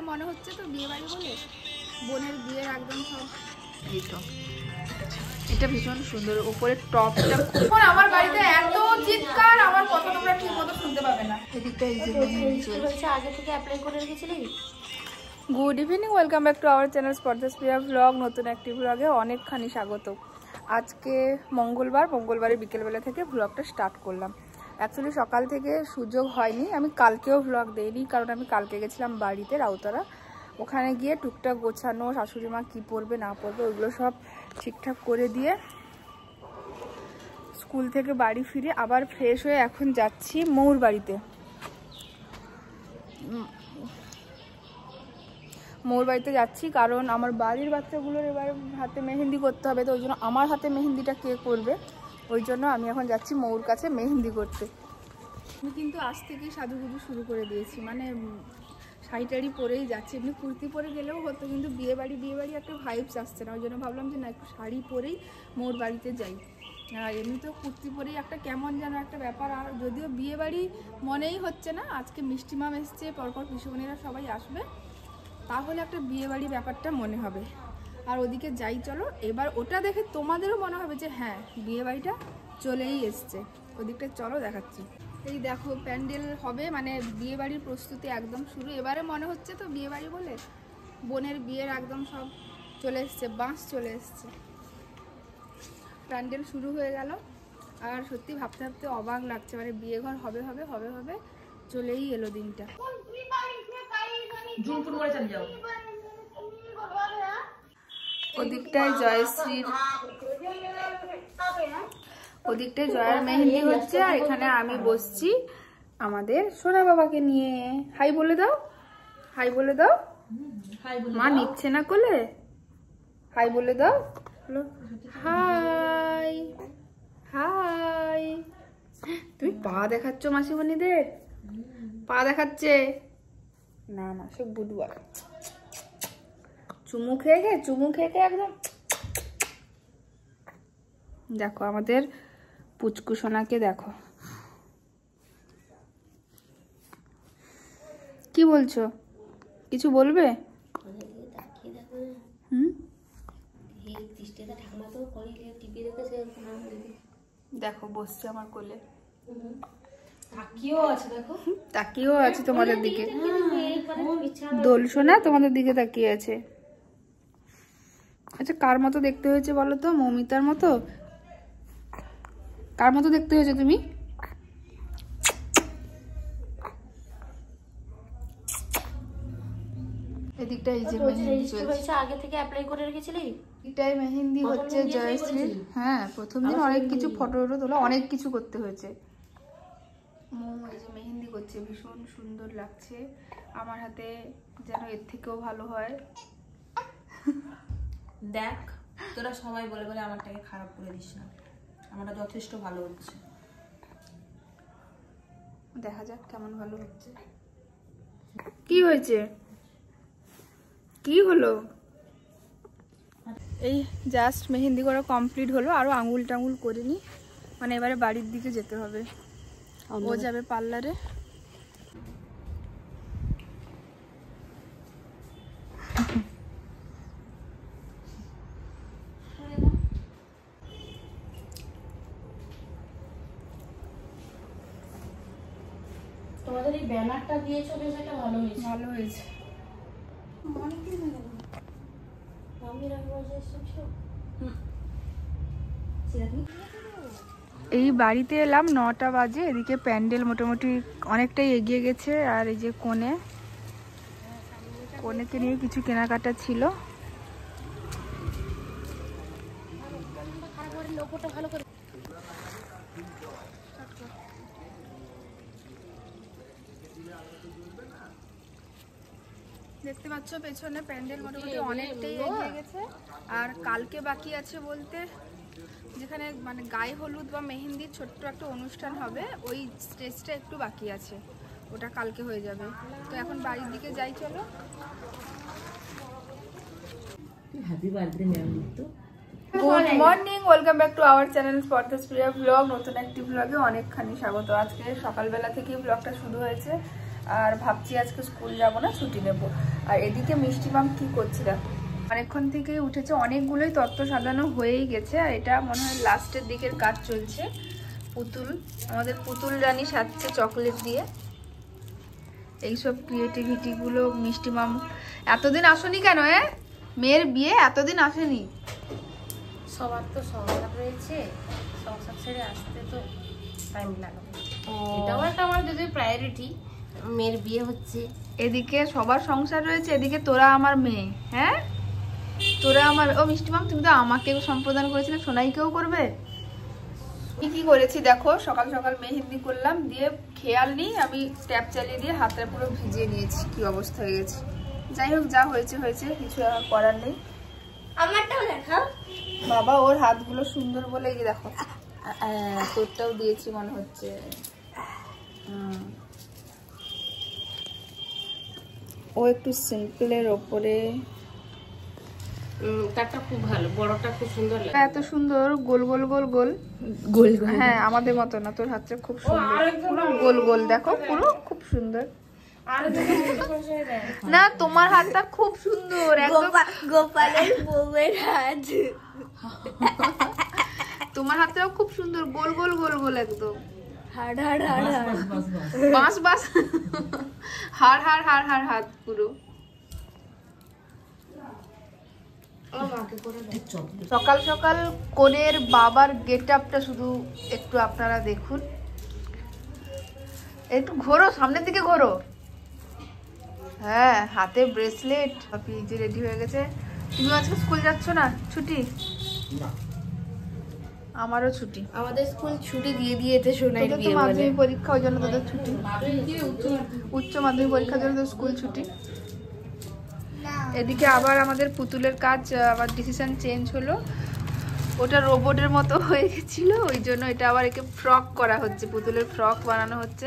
এবারে মনে হচ্ছে তো বিয়ে বাড়ি বলে বোনের বিয়ের একদম সব। এই তো এটা ভীষণ সুন্দর, উপরে টপটা। আমার বাড়িতে এত চিৎকার, আমার কথা তোমরা ঠিক মতো শুনতে পাবে না। এদিকটা এই যে চলছে, আগে থেকে অ্যাপ্লাই করে রেখেছিলি। Good evening, welcome back to our channel Spardha's Priya blog. নতুন একটি ব্লগে অনেকখানি স্বাগত। আজকে মঙ্গলবারের বিকেলবেলা থেকে ব্লগটা স্টার্ট করলাম। অ্যাকচুয়ালি সকাল থেকে সুযোগ হয়নি, আমি কালকেও ব্লগ দেইনি, কারণ আমি কালকে গেছিলাম বাড়িতে রাউতারা। ওখানে গিয়ে টুকটাক গোছানো, শাশুড়ি মা কী পরবে না পরবে ওইগুলো সব ঠিকঠাক করে দিয়ে স্কুল থেকে বাড়ি ফিরে আবার ফ্রেশ হয়ে এখন যাচ্ছি মৌর বাড়িতে। মোর বাড়িতে যাচ্ছি কারণ আমার বাড়ির বাচ্চাগুলোর এবার হাতে মেহেন্দি করতে হবে, তো ওই জন্য আমার হাতে মেহেন্দিটা কে করবে, ওই জন্য আমি এখন যাচ্ছি মৌর কাছে মেহেন্দি করতে। আমি কিন্তু আজ থেকেই সাজুগুজু শুরু করে দিয়েছি, মানে শাড়ি টাড়ি পরেই যাচ্ছি। এমনি কুর্তি পরে গেলেও হতো, কিন্তু বিয়ে বাড়ি একটা ভাইবস আসছে না, ওই জন্য ভাবলাম যে না একটু শাড়ি পরেই মোর বাড়িতে যাই। আর এমনি তো কুর্তি পরেই একটা কেমন যেন একটা ব্যাপার। আর যদিও বিয়ে বাড়ি মনেই হচ্ছে না, আজকে মিষ্টি মাম এসছে, পরপর পিসুমণিরা সবাই আসবে, তাহলে একটা বিয়ে বাড়ি ব্যাপারটা মনে হবে। আর ওদিকে যাই চলো, এবার ওটা দেখে তোমাদেরও মনে হবে যে হ্যাঁ বিয়ে বাড়িটা চলেই এসছে। ওদিকটা চলো দেখাচ্ছি। এই দেখো প্যান্ডেল হবে, মানে বিয়ে বাড়ির প্রস্তুতি একদম শুরু। এবারে মনে হচ্ছে তো বিয়ে বাড়ি বলে বোনের বিয়ের একদম সব চলে এসছে, বাঁশ চলে এসছে, প্যান্ডেল শুরু হয়ে গেল। আর সত্যি ভাবতে ভাবতে অবাক লাগছে, মানে বিয়ে ঘর হবে হবে হবে হবে চলেই এলো দিনটা। ওদিকটায় জয়ার মেহেন্দি হচ্ছে, আর এখানে আমি বসছি আমাদের সোনা বাবাকে নিয়ে। হাই বলে দাও, হাই বলে দাও। মা নিচ্ছে না কোলে, হাই বলে দাও। High high. তুমি পা দেখাচ্ছ মাসিমণিদের, পা দেখাচ্ছে না না, সব বুধবার চুমু খেয়ে একদম। দেখো আমাদের পুচকু সোনাকে দেখো, কি বলছো, কিছু বলবে? দেখো বসছে আমার কোলে, তাকিয়েও আছে তোমাদের দিকে। দোল সোনা তোমাদের দিকে তাকিয়ে আছে। আচ্ছা কার মতো দেখতে হয়েছে বলো তো? মৌমিতার মতো? কার মতো দেখতে হয়েছে তুমি? এদিকটা এই যে মেহেন্দি চলছে, আগে থেকে অ্যাপ্লাই করে রেখেছিলি? এটাই মেহেন্দি হচ্ছে জয়শ্রীর। হ্যাঁ প্রথম দিন অনেক কিছু ফটো তোলা, অনেক কিছু করতে হয়েছে। মৌ এই যে মেহেন্দি করছে, ভীষণ সুন্দর লাগছে। আমার হাতে যেন এর থেকেও ভালো হয়। দেখ তোরা সবাই বলে বলে আমারটাকে খারাপ করে দিস না, আমারটা যথেষ্ট ভালো হচ্ছে। দেখা যাক কেমন ভালো হচ্ছে। কি হয়েছে, কি হলো? এই জাস্ট মেহেন্দি করা কমপ্লিট হলো, আরো আঙুল টাঙুল করিনি, মানে এবারে বাড়ির দিকে যেতে হবে। ও যাবে পার্লারে। তোমাদের এই ব্যানারটা দিয়েছো বেশ, এটা ভালো হয়েছে। ভালো হয়েছে। এই বাড়িতে এলাম 9টা বাজে, এদিকে প্যান্ডেল মোটামুটি অনেকটাই এগিয়ে গেছে। আর এই যে কোনেকে নিয়ে কিছু কেনাকাটা ছিল। দেখতে পাচ্ছ পেছনে প্যান্ডেল মোটামুটি অনেকটাই এগিয়ে গেছে। আর কালকে বাকি আছে বলতে, যেখানে মানে গায়ে হলুদ বা মেহেন্দির ছোট্ট একটা অনুষ্ঠান হবে, ওই স্টেজটা একটু বাকি আছে, ওটা কালকে হয়ে যাবে। তো এখন বাড়ির দিকে যাই চলো। Happy birthday ma'am. Good morning, welcome back to our channel Spardha's Priya blog. নতুন একটি ব্লগে অনেকখানি স্বাগত। আজকে সকালবেলা থেকেই ব্লগটা শুরু হয়েছে। আর ভাবছি আজকে স্কুল যাব না, ছুটি নেব। আর এদিকে মিষ্টি মাম কি করছি দেখো, অনেকক্ষণ থেকে উঠেছে, অনেকগুলোই তত্ত্ব সাজানো হয়েই গেছে। আর এটা মনে হয় লাস্টের দিকের কাজ চলছে। পুতুল, আমাদের পুতুল রানী সাজছে চকলেট দিয়ে। এইসব ক্রিয়েটিভিটিগুলো মিষ্টি মাম এতদিন আসেনি কেন? মেয়ের বিয়ে এতদিন আসেনি। সবার তো সংসার রয়েছে, সংসার ছেড়ে আসতে তো টাইম লাগবে। এটাও একটা আমার যদি প্রায়োরিটি, মেয়ের বিয়ে হচ্ছে, এদিকে সবার সংসার রয়েছে, এদিকে তোরা আমার মেয়ে। হ্যাঁ তোরা আমার, ও মিষ্টি মাম তুমি তো আমাকেও সম্প্রদান করেছিলে, সোনাইকেও করবে। কি করেছি দেখো, সকাল সকাল মেহেন্দি করলাম, দিয়ে খেয়াল নেই আমি ট্যাপ চালিয়ে দিয়ে হাতটা পুরো ভিজিয়ে নিয়েছি। কি অবস্থা হয়ে গেছে। যাই হোক, যা হয়েছে হয়েছে, কিছু আর করার নেই। আমারটাও দেখাও বাবা, ওর হাতগুলো সুন্দর বলে এই দেখো, তোরটাও দিয়েছি মনে হচ্ছে। ও একটু সিম্পলের ওপরে, তারটা খুব ভালো, বড়টা খুব সুন্দর লাগে। এত সুন্দর গোল গোল গোল গোল গোল গোল। হ্যাঁ আমাদের মতো না, তোর হাতটা খুব সুন্দর, পুরো গোল গোল দেখো, পুরো খুব সুন্দর। না তোমার হাতটা খুব সুন্দর, একদম গোপালের বউয়ের হাত। তোমার হাতটাও খুব সুন্দর, গোল গোল গোল গোল একদম হাড় হাড় হাড় হাড় বাস বাস, হাড় হাড় হাড় হাড় হাত পুরো। সকাল সকাল কোনের বাবার গেট আপটা শুধু একটু আপনারা দেখুন। একটু ঘোরো, সামনের দিকে ঘোরো। হ্যাঁ, হাতে ব্রেসলেট, পিজি রেডি হয়ে গেছে। তুমি আজকে স্কুল যাচ্ছ না? ছুটি? আমারও ছুটি। আমাদের স্কুল ছুটি দিয়ে দিয়েছে সোনাইর বিয়ে বলে। মাধ্যমিক পরীক্ষা, ওই জন্য তোদের ছুটি। উচ্চ মাধ্যমিক পরীক্ষার জন্য তো স্কুল ছুটি। এদিকে আবার আমাদের পুতুলের কাজ আবার ডিসিশন চেঞ্জ হলো। ওটা রোবটের মতো হয়ে গেছিল, ওই জন্য এটা আবার একে ফ্রক করা হচ্ছে, পুতুলের ফ্রক বানানো হচ্ছে।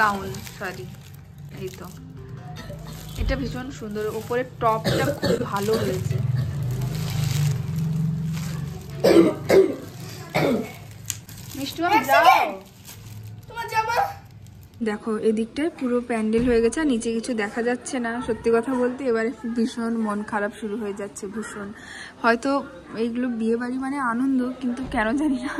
গাউন, সরি, এই তো এটা ভীষণ সুন্দর, উপরের টপটা খুব ভালো হয়েছে। মিষ্টি মাম যাও, তোমার জামা দেখো। এদিকটায় পুরো প্যান্ডেল হয়ে গেছে, নিচে কিছু দেখা যাচ্ছে না। সত্যি কথা বলতে এবারে ভীষণ মন খারাপ শুরু হয়ে যাচ্ছে, ভীষণ। হয়তো এইগুলো বিয়ে বাড়ি মানে আনন্দ, কিন্তু কেন জানি না।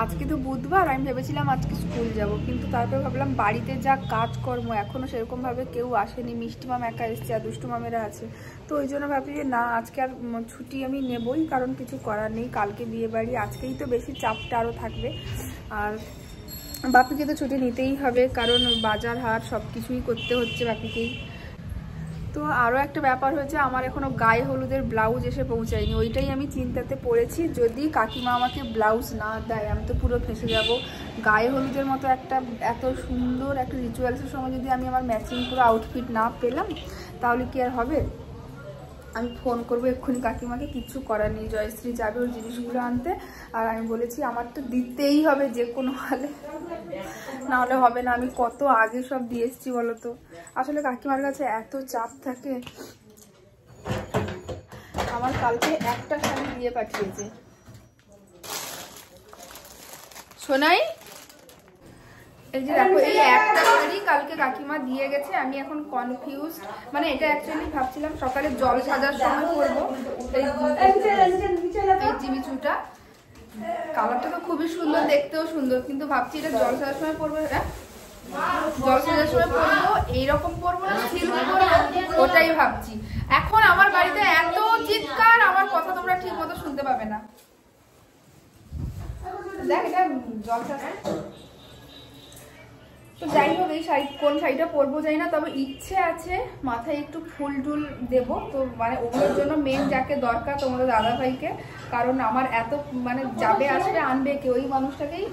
আজকে তো বুধবার, আমি ভেবেছিলাম আজকে স্কুল যাব, কিন্তু তারপর ভাবলাম বাড়িতে যা কাজকর্ম, এখনো সেরকম ভাবে কেউ আসেনি। মিষ্টি মাম একা এসছে, আর দুষ্টু মামেরা আছে, তো ওই জন্য ভাবছি যে না, আজকে আর ছুটি আমি নেবই, কারণ কিছু করার নেই। কালকে বিয়ে বাড়ি, আজকেই তো বেশি চাপটা আরও থাকবে। আর বাপিকে তো ছুটি নিতেই হবে, কারণ বাজার হাট সব কিছুই করতে হচ্ছে বাপিকেই। তো আরও একটা ব্যাপার হয়েছে, আমার এখনও গায়ে হলুদের ব্লাউজ এসে পৌঁছায়নি, ওইটাই আমি চিন্তাতে পড়েছি। যদি কাকিমা আমাকে ব্লাউজ না দেয়, আমি তো পুরো ফেঁসে যাব। গায়ে হলুদের মতো একটা এত সুন্দর একটা রিচুয়ালসের সময় যদি আমি আমার ম্যাচিং পুরো আউটফিট না পেলাম, তাহলে কি আর হবে? আমি ফোন করবো এক্ষুনি কাকিমাকে, কিচ্ছু করার নেই। জয়শ্রী যাবে ওর জিনিসগুলো আনতে, আর আমি বলেছি আমার তো দিতেই হবে যে কোনো হালে, না হলে হবে না। আমি কত আগে সব দিয়ে এসেছি বলো তো। আসলে কাকিমার কাছে এত চাপ থাকে। আমার কালকে একটা শাড়ি দিয়ে পাঠিয়েছে সোনাই, এই যে দেখো, এই একটা শাড়ি কালকে কাকিমা দিয়ে গেছে। আমি এখন কনফিউজড, মানে এটা অ্যাকচুয়ালি ভাবছিলাম সকালে জল সাজার সময় পরবো। এই জিমিচুটা কালারটা তো খুবই সুন্দর, দেখতেও সুন্দর, কিন্তু ভাবছি এটা জল সাজার সময় পরবো। এটা জল সাজার সময় পরবো, এইরকম পরবো না সিল্ক পরবো, ওটাই ভাবছি। এখন আমার বাড়িতে এত চিৎকার, আমার কথা তোমরা ঠিক মতো শুনতে পাবে না। দেখ এটা জল সাজা। তো যাই হোক, এই শাড়ি কোন শাড়িটা পরবো জানি না, তবে ইচ্ছে আছে মাথায় একটু ফুল টুল দেবো। তো মানে ওগুলোর জন্য মেন যাকে দরকার তোমাদের দাদা ভাইকে, কারণ আমার এত মানে যাবে আসবে আনবে কে, ওই মানুষটাকেই।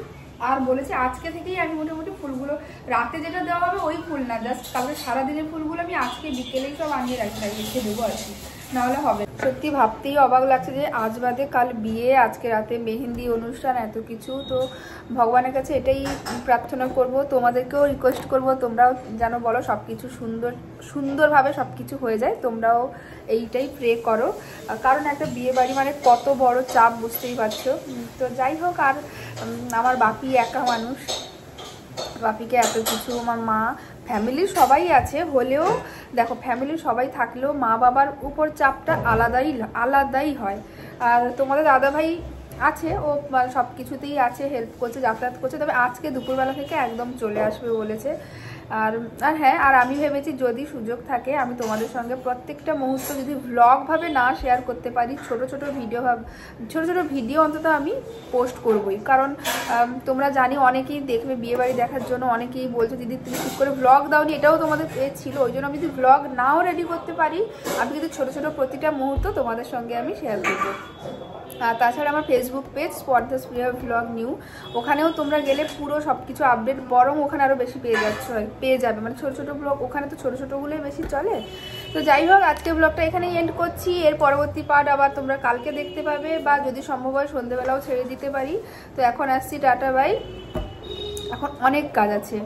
আর বলেছে আজকে থেকেই আমি মোটামুটি ফুলগুলো, রাতে যেটা দেওয়া হবে ওই ফুল না, জাস্ট কালকে সারাদিনের ফুলগুলো আমি আজকে বিকেলেই সব আনিয়ে রেখে দেবো আর কি, নাহলে হবে। সত্যি ভাবতেই অবাক লাগছে যে আজ বাদে কাল বিয়ে, আজকে রাতে মেহেন্দি অনুষ্ঠান, এত কিছু। তো ভগবানের কাছে এটাই প্রার্থনা করব, তোমাদেরকেও রিকোয়েস্ট করব, তোমরাও যেন বলো সব কিছু সুন্দরভাবে সব কিছু হয়ে যায়। তোমরাও এইটাই প্রে করো, কারণ একটা বিয়ে বাড়ি মানে কত বড় চাপ, বুঝতেই পারছো। তো যাই হোক, আর আমার বাপি একা মানুষ, বাপিকে এত কিছু, আমার মা, ফ্যামিলির সবাই আছে হলেও দেখো ফ্যামিলির সবাই থাকলেও মা বাবার উপর চাপটা আলাদাই হয়। আর তোমাদের দাদাভাই আছে, ও সব কিছুতেই আছে, হেল্প করছে, যাতায়াত করছে, তবে আজকে দুপুরবেলা থেকে একদম চলে আসবে বলেছে। আর হ্যাঁ, আর আমি ভেবেছি যদি সুযোগ থাকে আমি তোমাদের সঙ্গে প্রত্যেকটা মুহূর্ত যদি ভ্লগভাবে না শেয়ার করতে পারি, ছোট ছোট ভিডিও অন্তত আমি পোস্ট করবই। কারণ তোমরা জানি অনেকেই দেখবে বিয়েবাড়ি দেখার জন্য, অনেকেই বলছে দিদি তুমি ঠিক করে ভ্লগ দাওনি, এটাও তোমাদের ছিল। ওই জন্য আমি যদি ভ্লগ নাও রেডি করতে পারি, আমি কিন্তু ছোট ছোট প্রতিটা মুহূর্ত তোমাদের সঙ্গে আমি শেয়ার করবো। আর তাছাড়া আমার ফেসবুক পেজ স্পর্ধাস প্রিয়া ভ্লগ নিউ, ওখানেও তোমরা গেলে পুরো সব কিছু আপডেট, বরং ওখানে আরও বেশি পেয়ে যাবে, মানে ছোটো ছোটো ব্লগ, ওখানে তো ছোটো ছোটোগুলোই বেশি চলে। তো যাই হোক, আজকে ব্লগটা এখানেই এন্ড করছি। এর পরবর্তী পার্ট আবার তোমরা কালকে দেখতে পাবে, বা যদি সম্ভব হয় সন্ধ্যেবেলাও ছেড়ে দিতে পারি। তো এখন আসছি, টাটা বাই, এখন অনেক কাজ আছে।